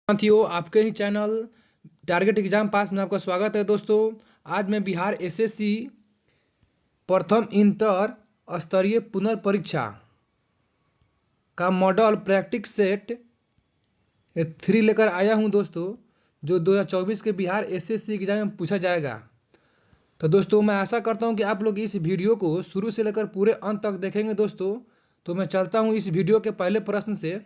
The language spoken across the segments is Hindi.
साथियों, आपके ही चैनल टारगेट एग्जाम पास में आपका स्वागत है। दोस्तों, आज मैं बिहार एसएससी प्रथम इंटर स्तरीय पुनर्परीक्षा का मॉडल प्रैक्टिस सेट 3 लेकर आया हूं दोस्तों, जो 2024 के बिहार एसएससी एग्जाम में पूछा जाएगा। तो दोस्तों, मैं आशा करता हूं कि आप लोग इस वीडियो को शुरू से लेकर पूरे अंत तक देखेंगे। दोस्तों, तो मैं चलता हूं इस वीडियो के पहले प्रश्न से।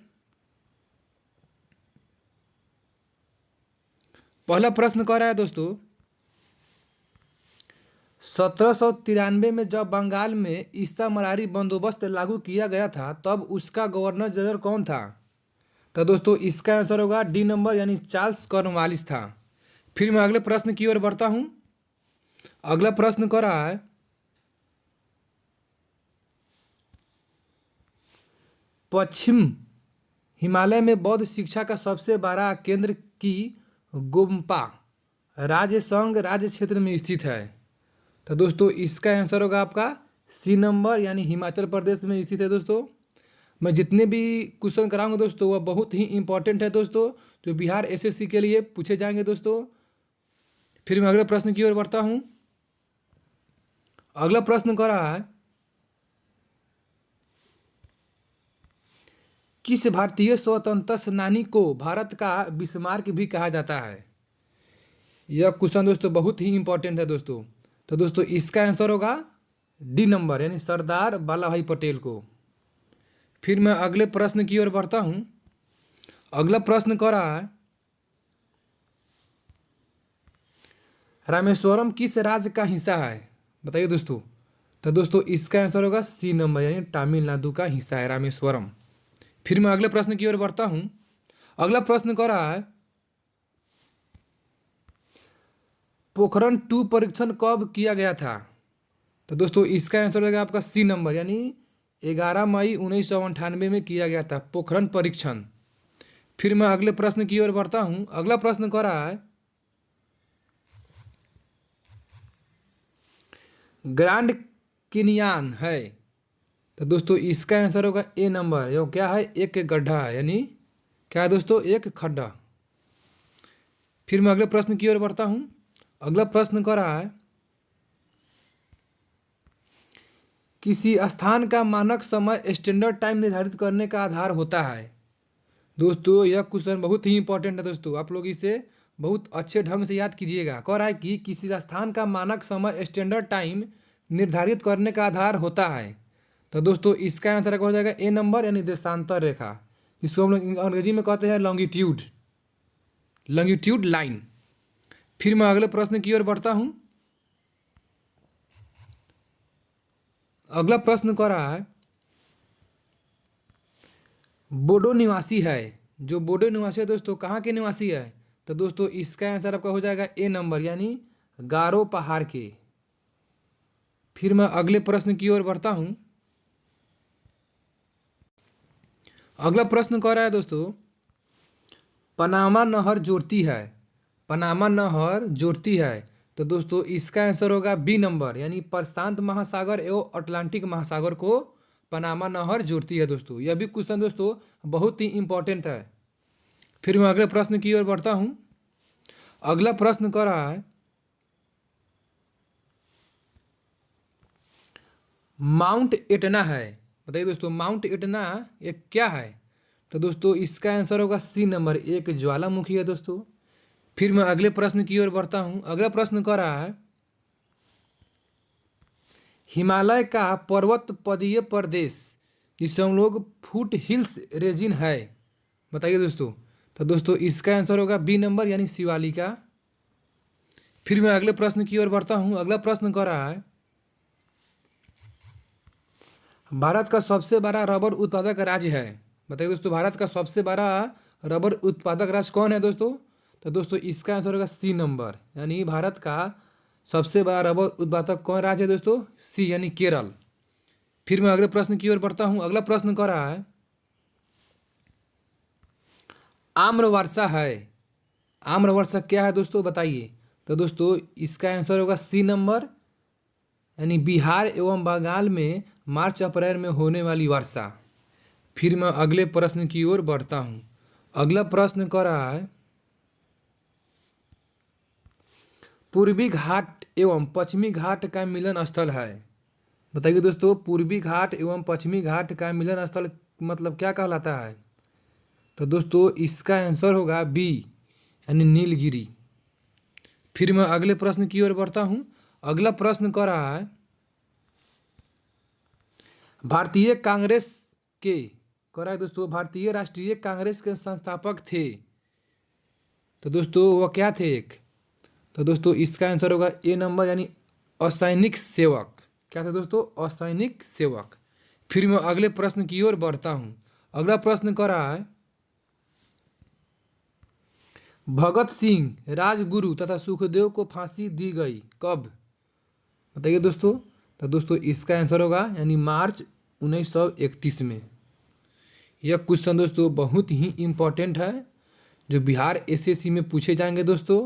पहला प्रश्न कह रहा है दोस्तों, 1793 में जब बंगाल में इस्तामरारी बंदोबस्त लागू किया गया था, तब उसका गवर्नर जनरल कौन था? तो दोस्तों, इसका आंसर होगा डी नंबर, यानी चार्ल्स कॉर्नवालिस था। फिर मैं अगले प्रश्न की ओर बढ़ता हूं। अगला प्रश्न कह रहा है, पश्चिम हिमालय में बौद्ध शिक्षा का सबसे बड़ा केंद्र की गोम्पा राज्य संघ राज्य क्षेत्र में स्थित है। तो दोस्तों, इसका आंसर होगा आपका सी नंबर, यानी हिमाचल प्रदेश में स्थित है। दोस्तों, मैं जितने भी क्वेश्चन कराऊंगा दोस्तों, वह बहुत ही इंपॉर्टेंट है दोस्तों, जो बिहार एसएससी के लिए पूछे जाएंगे दोस्तों। फिर मैं अगले प्रश्न की ओर बढ़ता हूं। अगला प्रश्न कर रहा है, किस भारतीय स्वतंत्रता सेनानी को भारत का बिस्मार्क भी कहा जाता है? यह क्वेश्चन दोस्तों बहुत ही इंपॉर्टेंट है दोस्तों। तो दोस्तों, इसका आंसर होगा डी नंबर, यानी सरदार वल्लभ भाई पटेल को। फिर मैं अगले प्रश्न की ओर बढ़ता हूं। अगला प्रश्न कर रहा है, रामेश्वरम किस राज्य का हिस्सा है? बताइए दोस्तों। तो दोस्तों, इसका आंसर होगा सी नंबर, यानी तमिलनाडु का हिस्सा है रामेश्वरम। फिर मैं अगले प्रश्न की ओर बढ़ता हूं। अगला प्रश्न कर रहा है, पोखरण 2 परीक्षण कब किया गया था? तो दोस्तों, इसका आंसर होगा आपका सी नंबर, यानी 11 मई 1998 में किया गया था पोखरण परीक्षण। फिर मैं अगले प्रश्न की ओर बढ़ता हूं। अगला प्रश्न कर रहा है, ग्रैंड कैनियन है। तो दोस्तों, इसका आंसर होगा ए नंबर, यो क्या है, एक गड्ढा है, यानी क्या है दोस्तों, एक खड्डा। फिर मैं अगले प्रश्न की ओर बढ़ता हूं। अगला प्रश्न कर रहा है, किसी स्थान का मानक समय स्टैंडर्ड टाइम निर्धारित करने का आधार होता है। दोस्तों, यह क्वेश्चन बहुत ही इंपॉर्टेंट है दोस्तों, आप लोग इसे बहुत अच्छे ढंग से याद कीजिएगा। कह रहा है कि किसी स्थान का मानक समय स्टैंडर्ड टाइम निर्धारित करने का आधार होता है। तो दोस्तों, इसका आंसर हो जाएगा ए नंबर, यानी देशांतर रेखा, जिसको हम लोग अंग्रेजी में कहते हैं लॉन्गिट्यूड, लॉन्गिट्यूड लाइन। फिर मैं अगले प्रश्न की ओर बढ़ता हूं। अगला प्रश्न कर रहा है, बोडो निवासी है। जो बोडो निवासी है दोस्तों, कहाँ के निवासी है? तो दोस्तों, इसका आंसर आपका हो जाएगा ए नंबर, यानी गारो पहाड़ के। फिर मैं अगले प्रश्न की ओर बढ़ता हूं। अगला प्रश्न कह रहा है दोस्तों, पनामा नहर जोड़ती है, पनामा नहर जोड़ती है। तो दोस्तों, इसका आंसर होगा बी नंबर, यानी प्रशांत महासागर एवं अटलांटिक महासागर को पनामा नहर जोड़ती है। दोस्तों, यह भी क्वेश्चन दोस्तों बहुत ही इंपॉर्टेंट है। फिर मैं अगले प्रश्न की ओर बढ़ता हूं। अगला प्रश्न कर रहा है, माउंट एटना है। बताइए दोस्तों, माउंट एटना ये क्या है? तो दोस्तों, इसका आंसर होगा सी नंबर, एक ज्वालामुखी है दोस्तों। फिर मैं अगले प्रश्न की ओर बढ़ता हूं। अगला प्रश्न कर रहा है, हिमालय का पर्वत पदीय प्रदेश जिसे हम लोग फुट हिल्स रीजन है। बताइए दोस्तों। तो दोस्तों, इसका आंसर होगा बी नंबर, यानी शिवालिका। फिर मैं अगले प्रश्न की ओर बढ़ता हूं। अगला प्रश्न कर रहा है, भारत का सबसे बड़ा रबर उत्पादक राज्य है। बताइए दोस्तों, भारत का सबसे बड़ा रबर उत्पादक राज्य कौन है दोस्तों? तो दोस्तों, इसका आंसर होगा सी नंबर, यानी भारत का सबसे बड़ा रबर उत्पादक कौन राज्य है दोस्तों? सी, यानी केरल। फिर मैं अगले प्रश्न की ओर बढ़ता हूं। अगला प्रश्न कर रहा है, आम्र वर्षा है। आम्र वर्षा क्या है दोस्तों, बताइए। तो दोस्तों, इसका आंसर होगा सी नंबर, यानी बिहार एवं बंगाल में मार्च अप्रैल में होने वाली वर्षा। फिर मैं अगले प्रश्न की ओर बढ़ता हूँ। अगला प्रश्न कर रहा है, पूर्वी घाट एवं पश्चिमी घाट का मिलन स्थल है। बताइए दोस्तों, पूर्वी घाट एवं पश्चिमी घाट का मिलन स्थल मतलब क्या कहलाता है? तो दोस्तों इसका आंसर होगा बी यानी नीलगिरी। फिर मैं अगले प्रश्न की ओर बढ़ता हूँ। अगला प्रश्न कर रहा है, भारतीय कांग्रेस के कर रहा है दोस्तों, भारतीय राष्ट्रीय कांग्रेस के संस्थापक थे। तो दोस्तों वो क्या थे एक? तो दोस्तों इसका आंसर होगा ए नंबर यानी असैनिक सेवक। क्या था दोस्तों? असैनिक सेवक। फिर मैं अगले प्रश्न की ओर बढ़ता हूँ। अगला प्रश्न कर रहा है, भगत सिंह राजगुरु तथा सुखदेव को फांसी दी गई कब? बताइए दोस्तों। तो दोस्तों इसका आंसर होगा यानी मार्च 1931 में। यह क्वेश्चन दोस्तों बहुत ही इम्पोर्टेंट है, जो बिहार एसएससी में पूछे जाएंगे दोस्तों।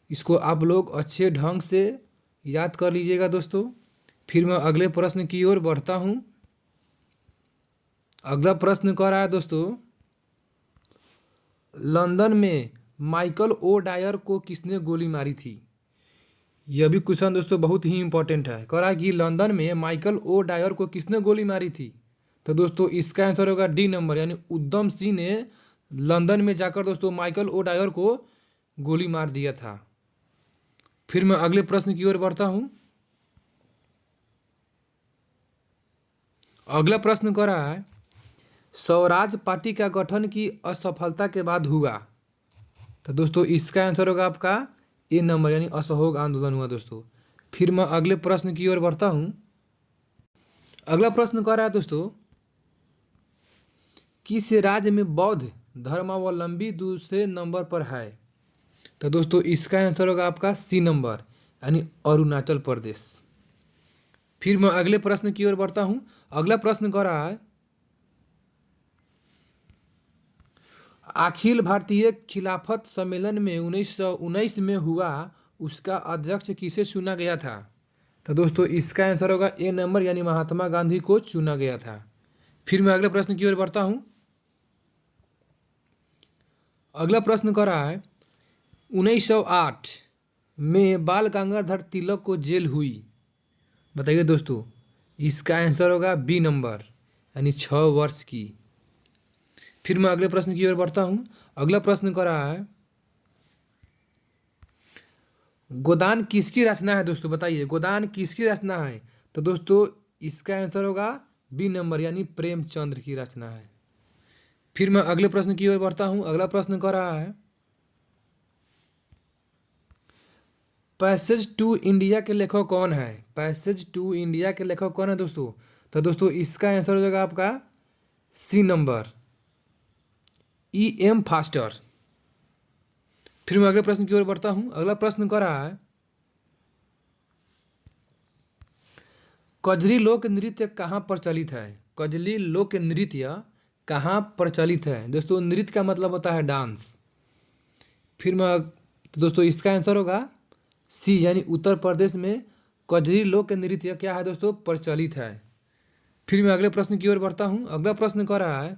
इसको आप लोग अच्छे ढंग से याद कर लीजिएगा दोस्तों। फिर मैं अगले प्रश्न की ओर बढ़ता हूँ। अगला प्रश्न कह रहा है दोस्तों, लंदन में माइकल ओ डायर को किसने गोली मारी थी? यह भी क्वेश्चन दोस्तों बहुत ही इंपॉर्टेंट है। कह रहा है कि लंदन में माइकल ओ डायर को किसने गोली मारी थी? तो दोस्तों इसका आंसर होगा डी नंबर यानी उधम सिंह ने लंदन में जाकर दोस्तों माइकल ओ डायर को गोली मार दिया था। फिर मैं अगले प्रश्न की ओर बढ़ता हूँ। अगला प्रश्न कर रहा है, स्वराज पार्टी का गठन की असफलता के बाद हुआ। तो दोस्तों इसका आंसर होगा आपका ए नंबर यानी असहयोग आंदोलन हुआ दोस्तों। फिर मैं अगले प्रश्न की ओर बढ़ता हूँ। अगला प्रश्न कर रहा है दोस्तों, किस राज्य में बौद्ध धर्मावलंबी दूसरे नंबर पर है? तो दोस्तों इसका आंसर होगा आपका सी नंबर यानी अरुणाचल प्रदेश। फिर मैं अगले प्रश्न की ओर बढ़ता हूँ। अगला प्रश्न कर रहा है, अखिल भारतीय खिलाफत सम्मेलन में 1919 में हुआ, उसका अध्यक्ष किसे चुना गया था? तो दोस्तों इसका आंसर होगा ए नंबर यानी महात्मा गांधी को चुना गया था। फिर मैं अगले प्रश्न की ओर बढ़ता हूँ। अगला प्रश्न कर रहा है, 1908 में बाल गंगाधर तिलक को जेल हुई। बताइए दोस्तों इसका आंसर होगा बी नंबर यानी 6 वर्ष की। फिर मैं अगले प्रश्न की ओर बढ़ता हूँ। अगला प्रश्न कर रहा है, गोदान किसकी रचना है दोस्तों? बताइए गोदान किसकी रचना है? तो दोस्तों इसका आंसर होगा बी नंबर यानी प्रेमचंद्र की रचना है। फिर मैं अगले प्रश्न की ओर बढ़ता हूँ। अगला प्रश्न कर रहा है, पैसेज टू इंडिया के लेखक कौन है? पैसेज टू इंडिया के लेखक कौन है दोस्तों? तो दोस्तों इसका आंसर हो जाएगा आपका C number E M faster. फिर मैं अगले प्रश्न की ओर बढ़ता हूँ। अगला प्रश्न कर रहा है, कजरी लोक नृत्य कहाँ प्रचलित है? कजरी लोक नृत्य कहाँ प्रचलित है? दोस्तों नृत्य का मतलब होता है डांस। फिर मैं तो दोस्तों इसका आंसर होगा सी यानी उत्तर प्रदेश में कजरी लोक नृत्य क्या है दोस्तों? प्रचलित है। फिर मैं अगले प्रश्न की ओर बढ़ता हूँ। अगला प्रश्न कर रहा है,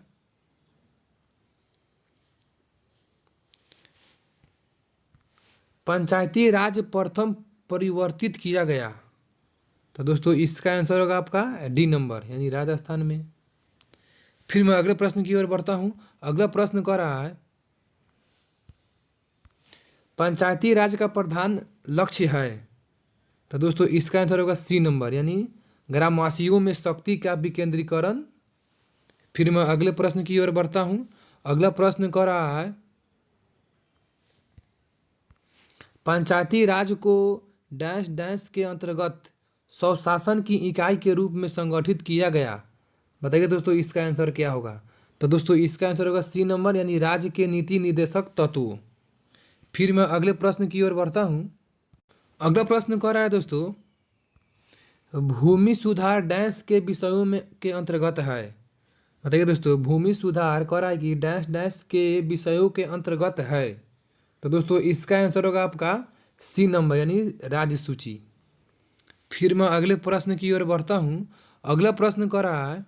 पंचायती राज प्रथम परिवर्तित किया गया। तो दोस्तों इसका आंसर होगा आपका डी नंबर यानी राजस्थान में। फिर मैं अगले प्रश्न की ओर बढ़ता हूँ। अगला प्रश्न कर रहा है, पंचायती राज का प्रधान लक्ष्य है। तो दोस्तों इसका आंसर होगा सी नंबर यानी ग्रामवासियों में शक्ति का विकेंद्रीकरण। फिर मैं अगले प्रश्न की ओर बढ़ता हूँ। अगला प्रश्न कर रहा है, पंचायती राज को डैश डैश के अंतर्गत स्वशासन की इकाई के रूप में संगठित किया गया। बताइए दोस्तों इसका आंसर क्या होगा? तो दोस्तों इसका आंसर होगा सी नंबर यानी राज्य के नीति निर्देशक तत्व। फिर मैं अगले प्रश्न की ओर बढ़ता हूँ। अगला प्रश्न कह रहा है दोस्तों, भूमि सुधार डैश के विषयों में के अंतर्गत है। बताइए दोस्तों भूमि सुधार कह रहा है कि डैश डैश के विषयों के अंतर्गत है। तो दोस्तों इसका आंसर होगा आपका सी नंबर यानी राज्य सूची। फिर मैं अगले प्रश्न की ओर बढ़ता हूँ। अगला प्रश्न कर रहा है,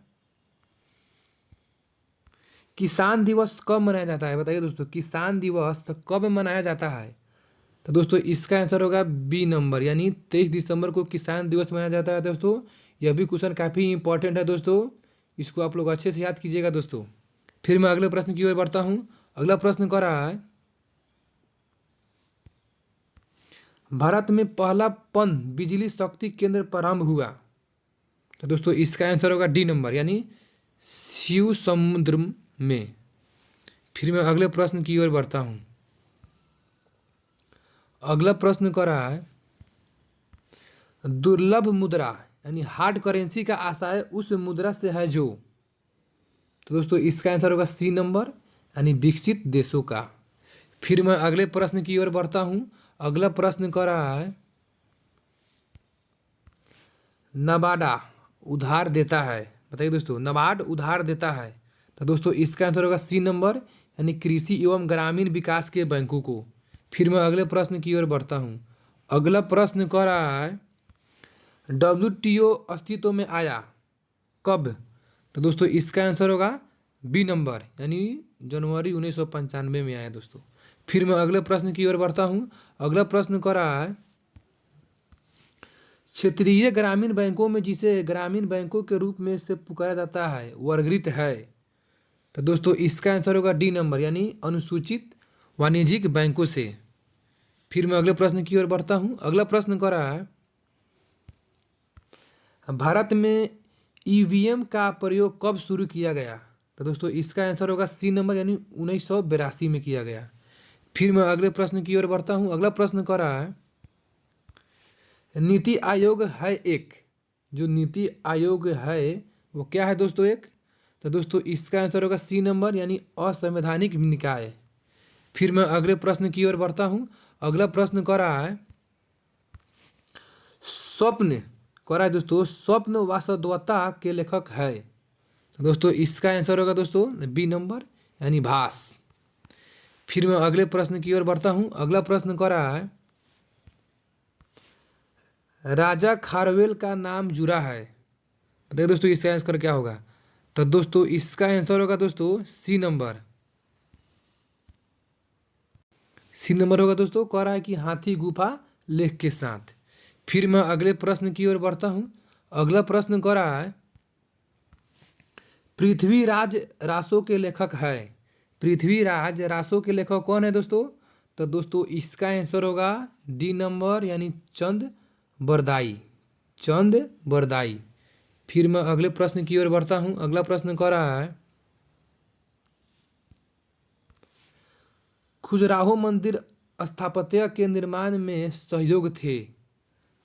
किसान दिवस कब मनाया जाता है? बताइए दोस्तों, किसान दिवस तो कब मनाया जाता है? तो दोस्तों इसका आंसर होगा बी नंबर, यानी 23 दिसंबर को किसान दिवस मनाया जाता है दोस्तों। यह भी क्वेश्चन काफ़ी इंपॉर्टेंट है दोस्तों, इसको आप लोग अच्छे से याद कीजिएगा दोस्तों। फिर मैं अगले प्रश्न की ओर बढ़ता हूँ। अगला प्रश्न कर रहा है, भारत में पहला पन बिजली शक्ति केंद्र प्रारंभ हुआ। तो दोस्तों इसका आंसर होगा डी नंबर, यानी शिव समुद्र में। फिर मैं अगले प्रश्न की ओर बढ़ता हूँ। अगला प्रश्न कर रहा है, दुर्लभ मुद्रा यानी हार्ड करेंसी का आशय उस मुद्रा से है जो। तो दोस्तों इसका आंसर होगा सी नंबर, यानी विकसित देशों का। फिर मैं अगले प्रश्न की ओर बढ़ता हूँ। अगला प्रश्न कर रहा है, नबार्ड उधार देता है। बताइए दोस्तों, नबार्ड उधार देता है। तो दोस्तों इसका आंसर होगा सी नंबर, यानी कृषि एवं ग्रामीण विकास के बैंकों को। फिर मैं अगले प्रश्न की ओर बढ़ता हूँ। अगला प्रश्न कर रहा है, WTO अस्तित्व में आया कब? तो दोस्तों इसका आंसर होगा बी नंबर, यानी जनवरी 1995 में आया दोस्तों। फिर मैं अगले प्रश्न की ओर बढ़ता हूँ। अगला प्रश्न कर रहा है, क्षेत्रीय ग्रामीण बैंकों में जिसे ग्रामीण बैंकों के रूप में से पुकारा जाता है वर्गीकृत है। तो दोस्तों इसका आंसर होगा डी नंबर, यानी अनुसूचित वाणिज्यिक बैंकों से। फिर मैं अगले प्रश्न की ओर बढ़ता हूँ। अगला प्रश्न कर रहा है, भारत में ईवीएम का प्रयोग कब शुरू किया गया? तो दोस्तों इसका आंसर होगा सी नंबर, यानी 1982 में किया गया। फिर मैं अगले प्रश्न की ओर बढ़ता हूँ। अगला प्रश्न कर रहा है, नीति आयोग है एक, जो नीति आयोग है वो क्या है दोस्तों? एक। तो दोस्तों इसका आंसर होगा सी नंबर, यानी असंवैधानिक निकाय। फिर मैं अगले प्रश्न की ओर बढ़ता हूँ। अगला प्रश्न कर रहा है, स्वप्न कर रहा है दोस्तों, स्वप्न वासवदत्ता के लेखक है। तो दोस्तों इसका आंसर होगा दोस्तों बी नंबर, यानी भास। फिर मैं अगले प्रश्न की ओर बढ़ता हूँ। अगला प्रश्न कर रहा है, राजा खारवेल का नाम जुड़ा है। बताइए दोस्तों इसका आंसर क्या होगा? तो दोस्तों इसका आंसर होगा दोस्तों सी नंबर। सी नंबर होगा दोस्तों, कह रहा है कि हाथी गुफा लेख के साथ। फिर मैं अगले प्रश्न की ओर बढ़ता हूँ। अगला प्रश्न कह रहा है, पृथ्वीराज रासो के लेखक है। पृथ्वीराज रासो के लेखक कौन है दोस्तों? तो दोस्तों इसका आंसर होगा डी नंबर, यानी चंद बरदाई। चंद बरदाई। फिर मैं अगले प्रश्न की ओर बढ़ता हूँ। अगला प्रश्न कह रहा है, खजुराहो मंदिर स्थापत्य के निर्माण में सहयोग थे।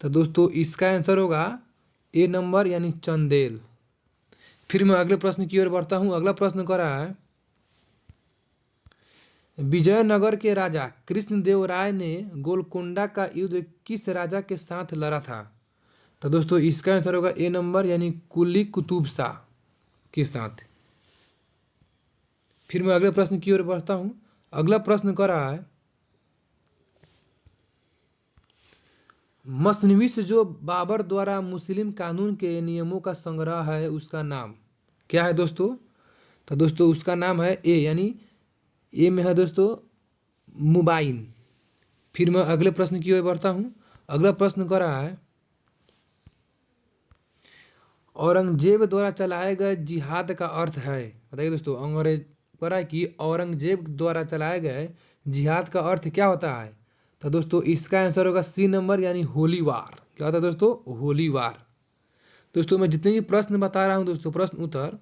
तो दोस्तों इसका आंसर होगा ए नंबर, यानी चंदेल। फिर मैं अगले प्रश्न की ओर बढ़ता हूँ। अगला प्रश्न कर रहा है, विजयनगर के राजा कृष्णदेव राय ने गोलकोंडा का युद्ध किस राजा के साथ लड़ा था? तो दोस्तों इसका आंसर होगा ए नंबर, यानी कुली कुतुब शाह के साथ। फिर मैं अगले प्रश्न की ओर बढ़ता हूँ। अगला प्रश्न कर रहा है, मसनवी से जो बाबर द्वारा मुस्लिम कानून के नियमों का संग्रह है उसका नाम क्या है दोस्तों? तो दोस्तों उसका नाम है ए, यानी ए में है दोस्तों मुबाइन। फिर मैं अगले प्रश्न की ओर बढ़ता हूँ। अगला प्रश्न कर रहा है, औरंगजेब द्वारा चलाए गए जिहाद का अर्थ है। बताइए दोस्तों, अंग्रेज कह रहा है कि औरंगजेब द्वारा चलाए गए जिहाद का अर्थ क्या होता है? तो दोस्तों इसका आंसर होगा सी नंबर, यानी होली वार। क्या होता है दोस्तों? होली वार। दोस्तों मैं जितने भी प्रश्न बता रहा हूँ दोस्तों, प्रश्न उत्तर,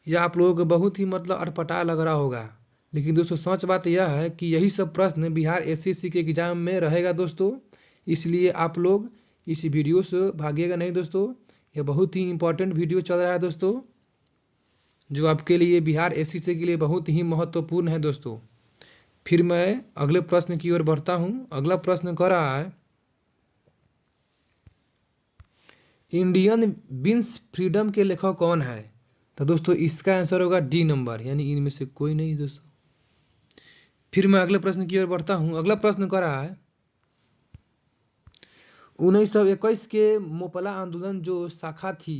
यह आप लोगों को बहुत ही मतलब अटपटा लग रहा होगा, लेकिन दोस्तों सच बात यह है कि यही सब प्रश्न बिहार एसएससी के एग्जाम में रहेगा दोस्तों। इसलिए आप लोग इस वीडियो से भागिएगा नहीं दोस्तों। यह बहुत ही इंपॉर्टेंट वीडियो चल रहा है दोस्तों, जो आपके लिए बिहार एसएससी के लिए बहुत ही महत्वपूर्ण है दोस्तों। फिर मैं अगले प्रश्न की ओर बढ़ता हूँ। अगला प्रश्न कर रहा है, इंडियन बीन्स फ्रीडम के लेखक कौन है? तो दोस्तों इसका आंसर होगा डी नंबर, यानी इनमें से कोई नहीं दोस्तों। फिर मैं अगले प्रश्न की ओर बढ़ता हूँ। अगला प्रश्न कर रहा है, 1921 के मोपला आंदोलन जो शाखा थी।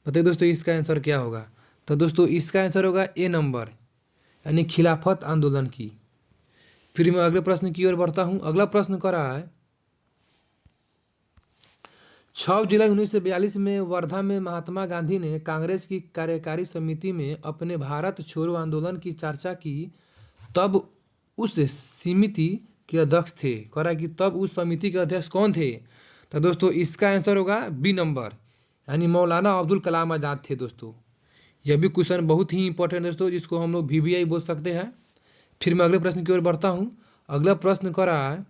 बताइए दोस्तों इसका आंसर क्या होगा? तो दोस्तों इसका आंसर होगा ए नंबर, यानी खिलाफत आंदोलन की। फिर मैं अगले प्रश्न की ओर बढ़ता हूँ। अगला प्रश्न कर रहा है 6 जुलाई 1942 में वर्धा में महात्मा गांधी ने कांग्रेस की कार्यकारी समिति में अपने भारत छोड़ो आंदोलन की चर्चा की, तब उस समिति के अध्यक्ष थे। कह रहा है कि तब उस समिति के अध्यक्ष कौन थे? तो दोस्तों इसका आंसर होगा बी नंबर, यानी मौलाना अब्दुल कलाम आज़ाद थे दोस्तों। यह भी क्वेश्चन बहुत ही इंपॉर्टेंट है दोस्तों, जिसको हम लोग VVI बोल सकते हैं। फिर मैं अगले प्रश्न की ओर बढ़ता हूँ। अगला प्रश्न कर रहा है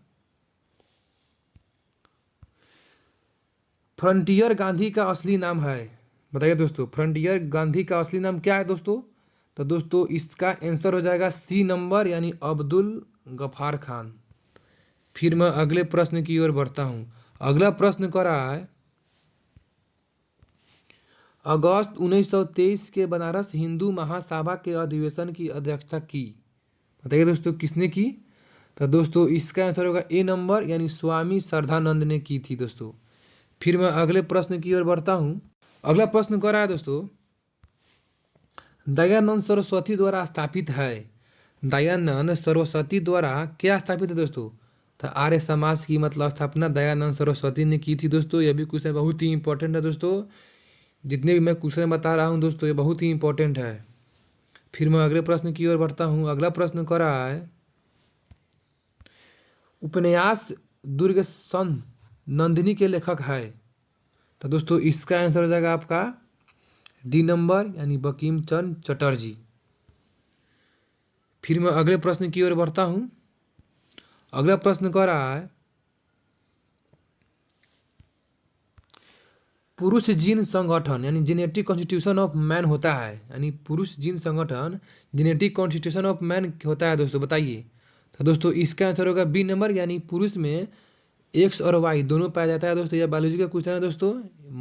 फ्रंटियर गांधी का असली नाम है, बताइए दोस्तों फ्रंटियर गांधी का असली नाम क्या है दोस्तों? तो दोस्तों इसका आंसर हो जाएगा सी नंबर, यानी अब्दुल गफ्फार खान। फिर मैं अगले प्रश्न की ओर बढ़ता हूँ। अगला प्रश्न कर रहा है अगस्त 1923 के बनारस हिंदू महासभा के अधिवेशन की अध्यक्षता की, बताइए दोस्तों किसने की? तो दोस्तों इसका आंसर होगा ए नंबर, यानी स्वामी श्रद्धानंद ने की थी दोस्तों। फिर मैं अगले प्रश्न की ओर बढ़ता हूँ। अगला प्रश्न कर रहा है दोस्तों दयानंद सरस्वती द्वारा स्थापित है, दयानंद सरस्वती द्वारा क्या स्थापित है दोस्तों? तो आर्य समाज की मतलब स्थापना दयानंद सरस्वती ने की थी दोस्तों। यह भी क्वेश्चन बहुत ही इंपॉर्टेंट है दोस्तों। जितने भी मैं क्वेश्चन बता रहा हूँ दोस्तों, ये बहुत ही इंपॉर्टेंट है। फिर मैं अगले प्रश्न की ओर बढ़ता हूँ। अगला प्रश्न कर रहा है उपन्यास दुर्ग सन नंदिनी के लेखक है, तो दोस्तों इसका आंसर हो जाएगा आपका डी नंबर, यानी बंकिम चंद्र चटर्जी। फिर मैं अगले प्रश्न की ओर बढ़ता हूँ। अगला प्रश्न कर रहा है पुरुष जीन संगठन यानी जेनेटिक कॉन्स्टिट्यूशन ऑफ मैन होता है, यानी पुरुष जीन संगठन जेनेटिक कॉन्स्टिट्यूशन ऑफ मैन होता है दोस्तों, बताइए। तो दोस्तों इसका आंसर होगा बी नंबर, यानी पुरुष में एक्स और वाई दोनों पाया जाता है दोस्तों। यह बायोलॉजी का क्वेश्चन है दोस्तों,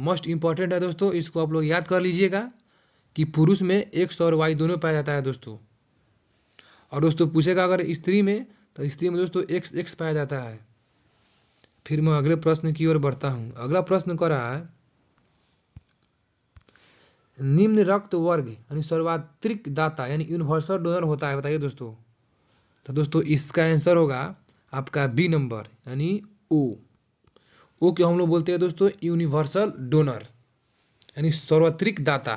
मस्ट इंपॉर्टेंट है दोस्तों। इसको आप लोग याद कर लीजिएगा कि पुरुष में एक्स और वाई दोनों पाया जाता है दोस्तों। और दोस्तों पूछेगा अगर स्त्री में, तो स्त्री में दोस्तों एक्स एक्स पाया जाता है। फिर मैं अगले प्रश्न की ओर बढ़ता हूँ। अगला प्रश्न कर रहा है निम्न रक्त वर्ग यानी सर्वाधिक दाता यानी यूनिवर्सल डोनर होता है, बताइए दोस्तों। तो दोस्तों इसका आंसर होगा आपका बी नंबर, यानी ओ क्यों हम लोग बोलते हैं दोस्तों यूनिवर्सल डोनर, यानी सर्वाधिक दाता।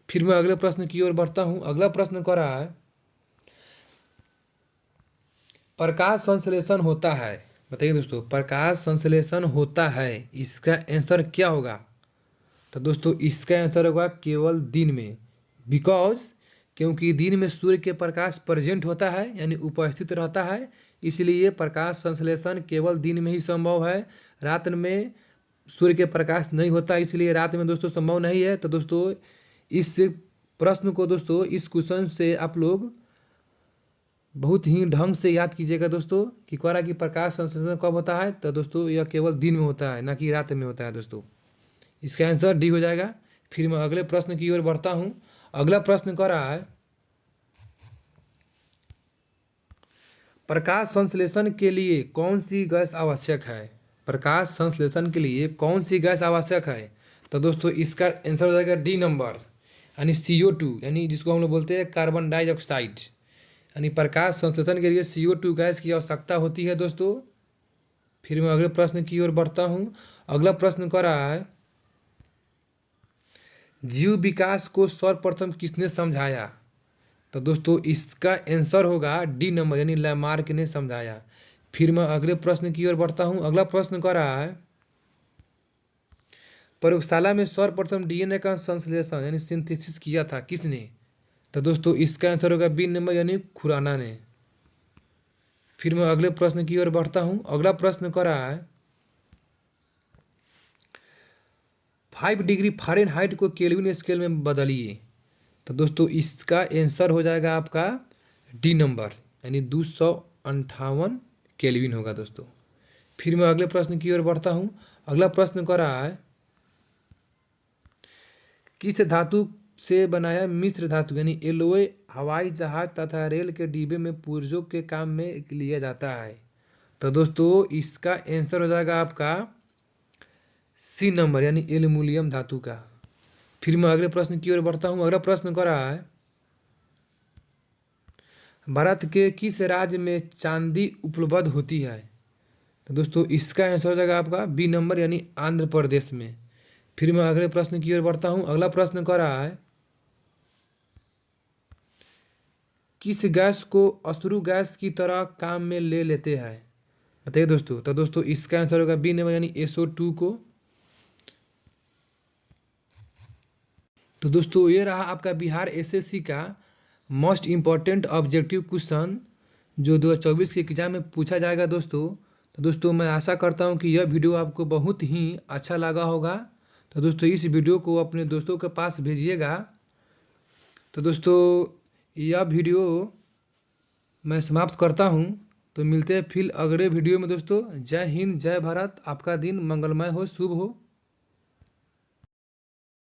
फिर मैं अगले प्रश्न की ओर बढ़ता हूँ। अगला प्रश्न कर रहा है प्रकाश संश्लेषण होता है, बताइए दोस्तों प्रकाश संश्लेषण होता है, इसका आंसर क्या होगा? तो दोस्तों इसका आंसर होगा केवल दिन में, बिकॉज क्योंकि दिन में सूर्य के प्रकाश प्रेजेंट होता है यानी उपस्थित रहता है, इसलिए प्रकाश संश्लेषण केवल दिन में ही संभव है। रात में सूर्य के प्रकाश नहीं होता, इसलिए रात में दोस्तों संभव नहीं है। तो दोस्तों इस प्रश्न को दोस्तों इस क्वेश्चन से आप लोग बहुत ही ढंग से याद कीजिएगा दोस्तों कि कह रहा कि प्रकाश संश्लेषण कब होता है, तो दोस्तों यह केवल दिन में होता है, ना कि रात में होता है दोस्तों। इसका आंसर डी हो जाएगा। फिर मैं अगले प्रश्न की ओर बढ़ता हूं। अगला प्रश्न कर रहा है प्रकाश संश्लेषण के लिए कौन सी गैस आवश्यक है, प्रकाश संश्लेषण के लिए कौन सी गैस आवश्यक है? तो दोस्तों इसका आंसर हो जाएगा डी नंबर, यानी CO2, यानी जिसको हम लोग बोलते हैं कार्बन डाइऑक्साइड, यानी प्रकाश संश्लेषण के लिए CO2 गैस की आवश्यकता होती है दोस्तों। फिर मैं अगले प्रश्न की ओर बढ़ता हूँ। अगला प्रश्न कर रहा है जीव विकास को सर्वप्रथम किसने समझाया? तो दोस्तों इसका आंसर होगा डी नंबर, यानी लैमार्क ने समझाया। फिर मैं अगले प्रश्न की ओर बढ़ता हूँ। अगला प्रश्न कर रहा है प्रयोगशाला में सर्वप्रथम DNA का संश्लेषण यानी सिंथेसिस किया था किसने? तो दोस्तों इसका आंसर होगा बी नंबर, यानी खुराना ने। फिर मैं अगले प्रश्न की ओर बढ़ता हूँ। अगला प्रश्न कर रहा है 5 डिग्री फ़ारेनहाइट को केल्विन स्केल में बदलिए। तो दोस्तों इसका आंसर हो जाएगा आपका डी नंबर, यानी 258 केल्विन होगा दोस्तों। फिर मैं अगले प्रश्न की ओर बढ़ता हूँ। अगला प्रश्न कर रहा है किस धातु से बनाया मिश्र धातु यानी एलोय हवाई जहाज तथा रेल के डिब्बे में पुर्जों के काम में लिया जाता है? तो दोस्तों इसका आंसर हो जाएगा आपका सी नंबर, यानी एल्युमिनियम धातु का। फिर मैं अगले प्रश्न की ओर बढ़ता हूँ। अगला प्रश्न कर रहा है, भारत के किस राज्य में चांदी उपलब्ध होती है? तो दोस्तों इसका आंसर हो जाएगा आपका बी नंबर, यानी आंध्र प्रदेश में। फिर मैं अगले प्रश्न की ओर बढ़ता हूँ। अगला प्रश्न कर रहा है, किस गैस को अश्रु गैस की तरह काम में ले लेते हैं? बताइए दोस्तों। तो दोस्तों इसका आंसर होगा बी नंबर, यानी SO2 को। तो दोस्तों ये रहा आपका बिहार SSC का मोस्ट इम्पॉर्टेंट ऑब्जेक्टिव क्वेश्चन जो 2024 के एग्जाम में पूछा जाएगा दोस्तों। तो दोस्तों मैं आशा करता हूँ कि यह वीडियो आपको बहुत ही अच्छा लगा होगा। तो दोस्तों इस वीडियो को अपने दोस्तों के पास भेजिएगा। तो दोस्तों यह वीडियो मैं समाप्त करता हूँ। तो मिलते हैं फिर अगले वीडियो में दोस्तों। जय हिंद, जय भारत। आपका दिन मंगलमय हो, शुभ हो।